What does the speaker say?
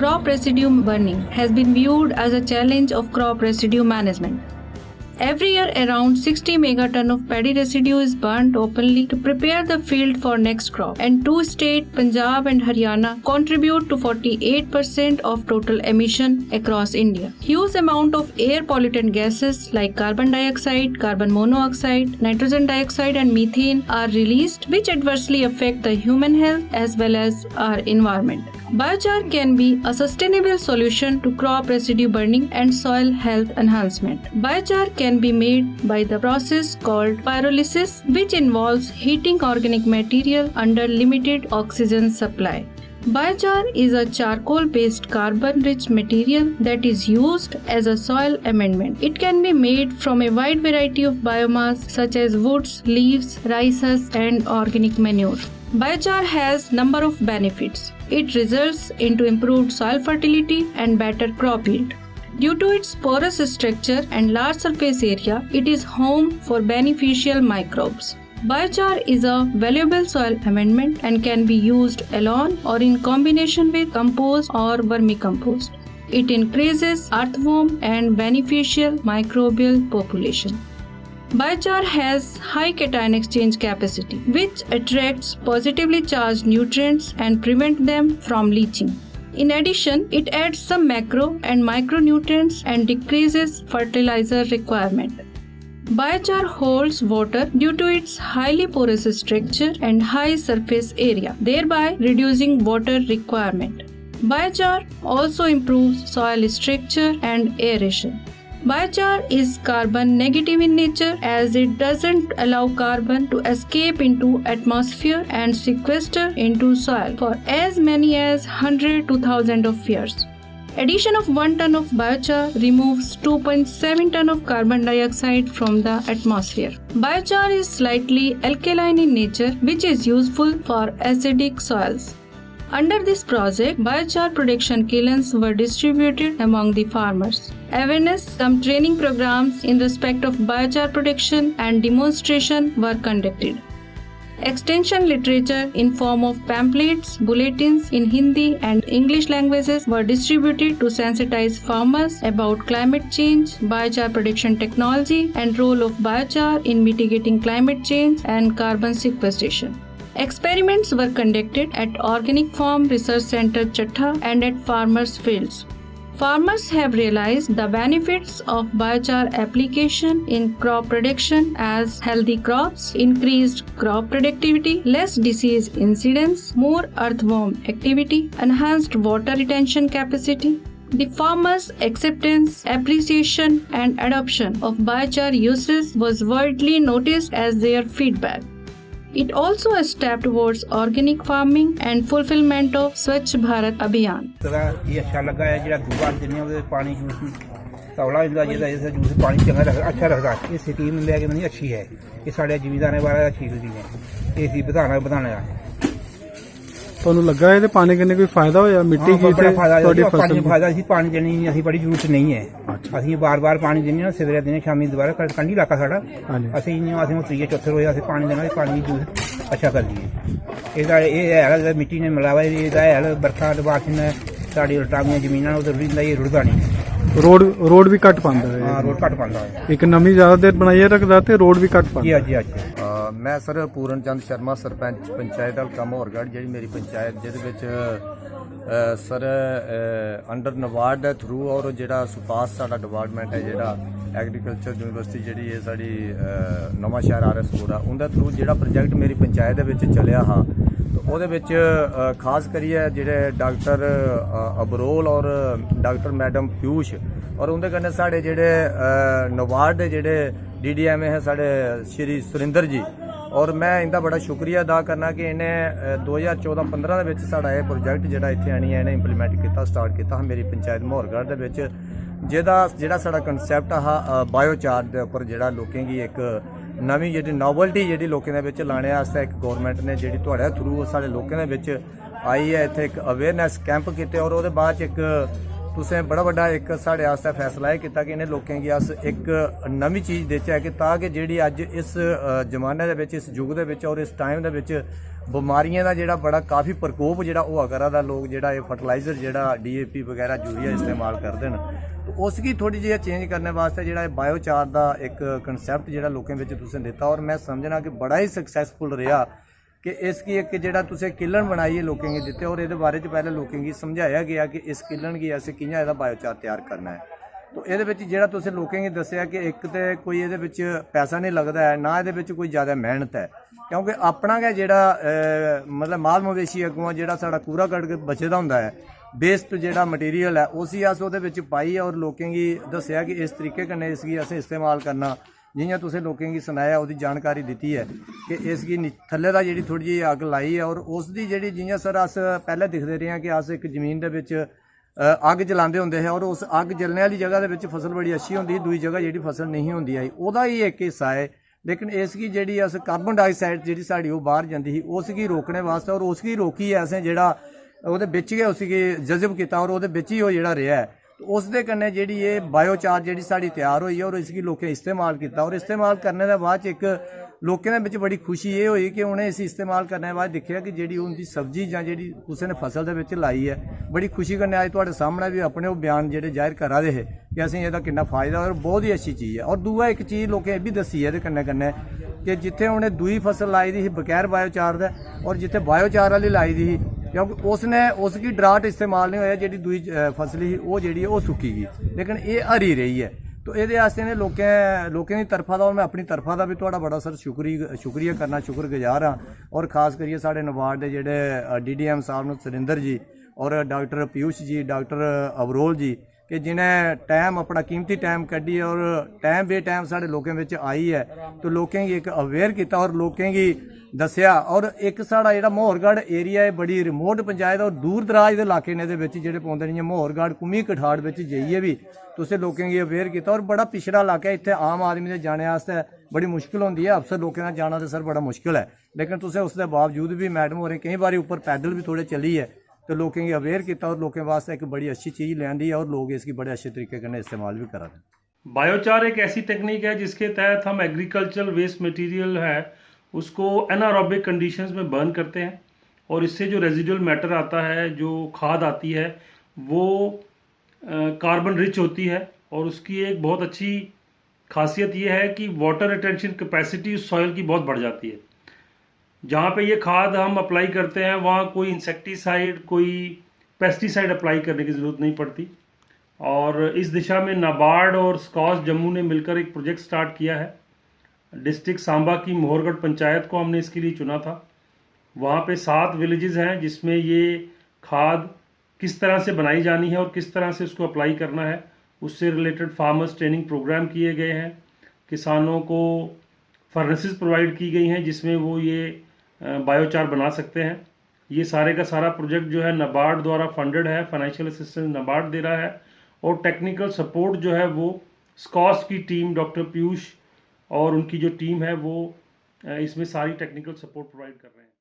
crop residue burning has been viewed as a challenge of crop residue management. Every year, around 60 megaton of paddy residue is burnt openly to prepare the field for next crop, and two states, Punjab and Haryana, contribute to 48% of total emission across India. Huge amount of air pollutant gases like carbon dioxide, carbon monoxide, nitrogen dioxide, and methane are released, which adversely affect the human health as well as our environment. Biochar can be a sustainable solution to crop residue burning and soil health enhancement. Biochar can be made by the process called pyrolysis, which involves heating organic material under limited oxygen supply. Biochar is a charcoal-based carbon-rich material that is used as a soil amendment. It can be made from a wide variety of biomass such as woods, leaves, rice husk, and organic manure. Biochar has number of benefits. It results into improved soil fertility and better crop yield. Due to its porous structure and large surface area, it is home for beneficial microbes. Biochar is a valuable soil amendment and can be used alone or in combination with compost or vermicompost. It increases earthworm and beneficial microbial population. Biochar has high cation exchange capacity, which attracts positively charged nutrients and prevents them from leaching. In addition, it adds some macro and micronutrients and decreases fertilizer requirement. Biochar holds water due to its highly porous structure and high surface area, thereby reducing water requirement. Biochar also improves soil structure and aeration. Biochar is carbon negative in nature as it doesn't allow carbon to escape into atmosphere and sequester into soil for as many as 100 to 1000 of years. Addition of 1 ton of biochar removes 2.7 ton of carbon dioxide from the atmosphere. Biochar is slightly alkaline in nature, which is useful for acidic soils. Under this project, biochar production kilns were distributed among the farmers. Awareness, some training programs in respect of biochar production and demonstration were conducted. Extension literature in form of pamphlets, bulletins in Hindi and English languages were distributed to sensitize farmers about climate change, biochar production technology, and role of biochar in mitigating climate change and carbon sequestration. Experiments were conducted at Organic Farm Research Center Chattha and at farmers' fields. Farmers have realized the benefits of biochar application in crop production as healthy crops, increased crop productivity, less disease incidence, more earthworm activity, enhanced water retention capacity. The farmers' acceptance, appreciation, and adoption of biochar uses was widely noticed as their feedback. It also a step towards organic farming and fulfillment of Swachh Bharat Abhiyan. ये अच्छा लगा है जो दूसरा दिन में पानी juice तौला इंदा जिदा जूस पानी चंगा रखता अच्छा रखता है ये स्कीम लेके नहीं अच्छी है ये साढ़े जिमीदारों वाला अच्छी होती है ये सी बताना ਤੁਹਾਨੂੰ ਲੱਗਾ ਇਹਦੇ ਪਾਣੀ ਕਿੰਨੇ ਕੋਈ ਫਾਇਦਾ ਹੋਇਆ ਮਿੱਟੀ ਕੀ ਤੇ ਤੁਹਾਡੀ ਫਸਲ ਨੂੰ ਫਾਇਦਾ ਸੀ ਪਾਣੀ ਦੇਣੀ ਅਸੀਂ ਬੜੀ ਜ਼ਰੂਰਤ ਨਹੀਂ ਹੈ ਅਸੀਂ ਬਾਰ-ਬਾਰ ਪਾਣੀ ਦਿੰਦੇ ਹਾਂ ਸਵੇਰੇ ਦਿਨੇ ਸ਼ਾਮੀ ਦੁਬਾਰਾ ਕੰਢੀ ਇਲਾਕਾ ਸਾਡਾ ਅਸੀਂ ਤੀਏ ਚੌਥੇ ਰੋਜ਼ ਅਸੀਂ ਪਾਣੀ ਦੇਣਾ ਪਾਣੀ ਜੂਸ ਅੱਛਾ ਕਰ ਲਈਏ ਇਹਦਾ ਇਹ ਹੈ ਮਿੱਟੀ ਨੇ ਮਿਲਾਵਾ ਇਹਦਾ ਹੈ ਬਰਖਾ ਦੇ ਬਾਅਦ ਨੇ ਸਾਡੀ ਉਲਟਾਵੀਆਂ ਜ਼ਮੀਨਾਂ ਉਧਰ ਰੁੜਦਾ ਇਹ ਰੁੜਦਾ ਨਹੀਂ रोड भी घट पाता है रोड घट पाता है एक नमी ज्यादा देर बनाई रखता है रोड भी घट पाता है मैं सर पूरन चंद शर्मा सरपंच पंचायत हल्का मोहरगढ़ जी मेरी पंचायत जिहदे सर अंडर नबार्ड दे थ्रू और जिहड़ा सुपास साडा डिपार्टमेंट है जिहड़ा एग्रीकल्चर यूनिवर्सिटी जिहड़ी है साडी नवां शहर RS कोड़ा उनके थ्रू जिहड़ा प्रोजेक्ट मेरी पंचायत दे विच चलिया हा ਉਹਦੇ ਵਿੱਚ ਖਾਸ ਕਰੀਏ ਜਿਹੜੇ ਡਾਕਟਰ ਅਬਰੋਲ ਔਰ ਡਾਕਟਰ ਮੈਡਮ ਪਿਊਸ਼ ਔਰ ਉਹਦੇ ਕਨੇ ਸਾਡੇ ਜਿਹੜੇ ਨਵਾਰਡ ਦੇ ਜਿਹੜੇ DDMA ਹੈ ਸਾਡੇ ਸ਼੍ਰੀ ਸੁਰਿੰਦਰ ਜੀ ਔਰ ਮੈਂ ਇਹਦਾ ਬੜਾ ਸ਼ੁਕਰੀਆ ਅਦਾ ਕਰਨਾ ਕਿ ਇਹਨੇ 2014-15 ਦੇ ਵਿੱਚ ਸਾਡਾ ਇਹ ਪ੍ਰੋਜੈਕਟ ਜਿਹੜਾ ਇੱਥੇ ਆਣੀ ਹੈ ਇਹਨੇ ਇੰਪਲੀਮੈਂਟ ਕੀਤਾ ਸਟਾਰਟ ਕੀਤਾ ਮੇਰੀ ਪੰਚਾਇਤ ਮੋਹਰਗੜ੍ਹ ਦੇ ਵਿੱਚ ਜਿਹੜਾ ਸਾਡਾ ਕਨਸੈਪਟ ਆ ਬਾਇਓਚਾਰ ਦੇ ਉੱਪਰ ਜਿਹੜਾ ਲੋਕਾਂ ਦੀ ਇੱਕ ਨਵੀਂ ਜਿਹੜੀ ਨੋਵਲਟੀ ਜਿਹੜੀ ਲੋਕਾਂ ਦੇ ਵਿੱਚ ਲਾਣੇ ਵਾਸਤੇ ਇੱਕ ਗਵਰਨਮੈਂਟ ਨੇ ਜਿਹੜੀ ਤੁਹਾਡੇ ਥਰੂ ਸਾਡੇ ਲੋਕਾਂ ਦੇ ਵਿੱਚ ਆਈ ਹੈ ਇੱਥੇ ਇੱਕ ਅਵੇਅਰਨੈਸ ਕੈਂਪ ਕੀਤੇ ਔਰ ਉਹਦੇ ਬਾਅਦ 'ਚ ਇੱਕ तुसें बड़ा बड्डा एक साढ़े आस्तै फैसला एह् कीता कि इ'नें लोकें गी अस एक नमीं चीज़ देचै कि ताकि जेह्ड़ी अज्ज इस जमाने दे बिच, इस युग दे बिच और इस टाइम दे बिच बमारियां दा जेह्ड़ा बड़ा काफ़ी प्रकोप जेह्ड़ा होआ करा दा, लोग जेह्ड़ा एह् फर्टिलाइजर जेह्ड़ा DAP वगैरह यूरिया इस्तेमाल करदे न, तो उसगी थोड़ी जी चेंज करने वास्ते जेह्ड़ा बायोचार दा एक कंसैप्ट जेह्ड़ा लोकें बिच तुसें दित्ता और मैं समझना कि बड़ा ही सक्सैसफुल रेहा कि इसकी एक जेह्ड़ा तुसें किलन बनाइयै लोकें गी दित्ते और एह्दे बारे च पैह्ले लोकें गी समझाया गया कि इस किलन गी असें कि'यां एह्दा बायोचार त्यार करना है। तो एह्दे बिच जेह्ड़ा तुसें लोकें गी दस्सेआ कि इक ते कोई एह्दे बिच पैसा नहीं लगदा है, ना एह्दे बिच कोई ज़्यादा मेहनत है, क्योंकि अपना गै जेह्ड़ा मतलब माल मवेशी अग्गुआं जेह्ड़ा साढ़ा कूड़ा कड़क बचे दा होंदा है, वेस्ट जेह्ड़ा मटीरियल है, उसी अस ओह्दे बिच पाइयै और लोकें गी दस्सेआ कि इस तरीके कन्नै इसगी असें इस्तेमाल करना। जियां तुसें लोकें गी सनाया ओह्दी जानकारी दित्ती है कि इसगी थल्ले दा जेह्ड़ी थोड़ी जी अग्ग लाई है और उसदी जेह्ड़ी जियां सर अस पैह्ले दिखदे रेह् कि अस इक जमीन दे बिच अग्ग जलांदे होंदे हे और उस अग्ग जलने आह्ली जगह दे बिच फसल बड़ी अच्छी होंदी ही, दूई जगह जेह्ड़ी फसल नहीं होंदी आई, ओह्दा ही एक हिस्सा है। लेकिन इसगी जेह्ड़ी अस कार्बन डाइऑक्साइड जेह्ड़ी साढ़ी ओह् बाहर जंदी ही, उसगी रोकने वास्ते और उसगी रोकियै असें जेह्ड़ा ओह्दे बिच गै उसगी जज़ब कीता और ओह्दे बिच ही ओह् जेह्ड़ा रेहा है। तो उस दे कन्नै जेह्ड़ी एह् बायोचार जेह्ड़ी साढ़ी त्यार होई है और इसगी लोकें इस्तेमाल कीता और इस्तेमाल करने दे बाद च इक लोकें दे बिच बड़ी खुशी एह् होई कि उ'नें इसी इस्तेमाल करने दे बाद दिक्खेआ कि जेह्ड़ी उं'दी सब्जी जां जेह्ड़ी कुसै ने फसल दे बिच लाई है, बड़ी खुशी कन्नै अज्ज तुहाडे सामने भी अपने ओह् बयान जेह्ड़े जाहिर करा दे हे कि असें एह्दा किन्ना फायदा और बहुत ही अच्छी चीज़ है। और दूआ इक चीज़ लोकें एह् बी दस्सी है एह्दे कन्नै कन्नै कि जित्थें उ'नें दूई फसल लाई दी ही बगैर बायोचार दे और जित्थें बायोचार आह्ली लाई दी ही, क्योंकि उसने उसकी ड्राट इस्तेमाल नहीं होया, जेह्ड़ी दूई फसल ही ओह् जेह्ड़ी है ओह् सुक्की गई, लेकिन एह् हरी रेही है। तो एह्दे आस्ते ने लोकें दी तरफा दा और मैं अपनी तरफा दा भी तुहाडा बड़ा सर शुक्रिया करना, शुक्रगुजार हाँ। और खास करियै साढ़े नबार्ड दे जेह्ड़े DDM साहब न सुरिंदर जी और डॉक्टर पीयूष जी, डॉक्टर अबरोल जी, कि जिन्हें टाइम अपना कीमती टाइम कड्ढी और टाइम बे टाइम साढ़े लोकें बिच आई है, तो लोकें गी एक अवेयर किया और लोकें गी दस्सेआ। और एक साढ़ा जेह्ड़ा मोहरगढ़ एरिया है, बड़ी रिमोट पंचायत और दूर दराज दे इलाके ने एह्दे बिच जेह्ड़े पौंदे न, मोहरगढ़ कुमी कठाड़ बिच जाइयै भी तुसें लोकें गी अवेयर किया और बड़ा पिछड़ा इलाका है, इत्थै आम आदमी दे जाने आस्तै बड़ी मुश्किल होंदी है, अफसर लोकें दा जाना ते सर बड़ा मुश्किल है, लेकिन तुसें उसदे बावजूद भी मैडम होरें कई बारी उप्पर पैदल भी थोड़े चली है तो लोकें गी अवेयर किया और लोकें वास्ते एक बड़ी अच्छी चीज़ लैंदी है और लोग इसकी बड़े अच्छे तरीके कन्नै इस्तेमाल भी करा दे। बायोचार एक ऐसी टेक्निक है जिसके तहत हम एग्रीकल्चरल वेस्ट मटेरियल है उसको एनारोबिक कंडीशंस में बर्न करते हैं और इससे जो रेजिडुअल मैटर आता है, जो खाद आती है, वो कार्बन रिच होती है और उसकी एक बहुत अच्छी खासियत ये है कि वाटर रिटेंशन कैपेसिटी उस सॉइल की बहुत बढ़ जाती है। जहाँ पे ये खाद हम अप्लाई करते हैं वहाँ कोई इंसेक्टिसाइड, कोई पेस्टिसाइड अप्लाई करने की ज़रूरत नहीं पड़ती। और इस दिशा में नाबार्ड और स्कॉच जम्मू ने मिलकर एक प्रोजेक्ट स्टार्ट किया है। डिस्ट्रिक्ट सांबा की मोहरगढ़ पंचायत को हमने इसके लिए चुना था। वहाँ पे 7 विलेजेस हैं जिसमें ये खाद किस तरह से बनाई जानी है और किस तरह से उसको अप्लाई करना है, उससे रिलेटेड फार्मर्स ट्रेनिंग प्रोग्राम किए गए हैं। किसानों को फर्नेसेस प्रोवाइड की गई हैं जिसमें वो ये बायोचार बना सकते हैं। ये सारे का सारा प्रोजेक्ट जो है नाबार्ड द्वारा फंडेड है, फाइनेंशियल असिस्टेंस नाबार्ड दे रहा है और टेक्निकल सपोर्ट जो है वो स्कॉच की टीम, डॉक्टर पीयूष और उनकी जो टीम है वो इसमें सारी टेक्निकल सपोर्ट प्रोवाइड कर रहे हैं।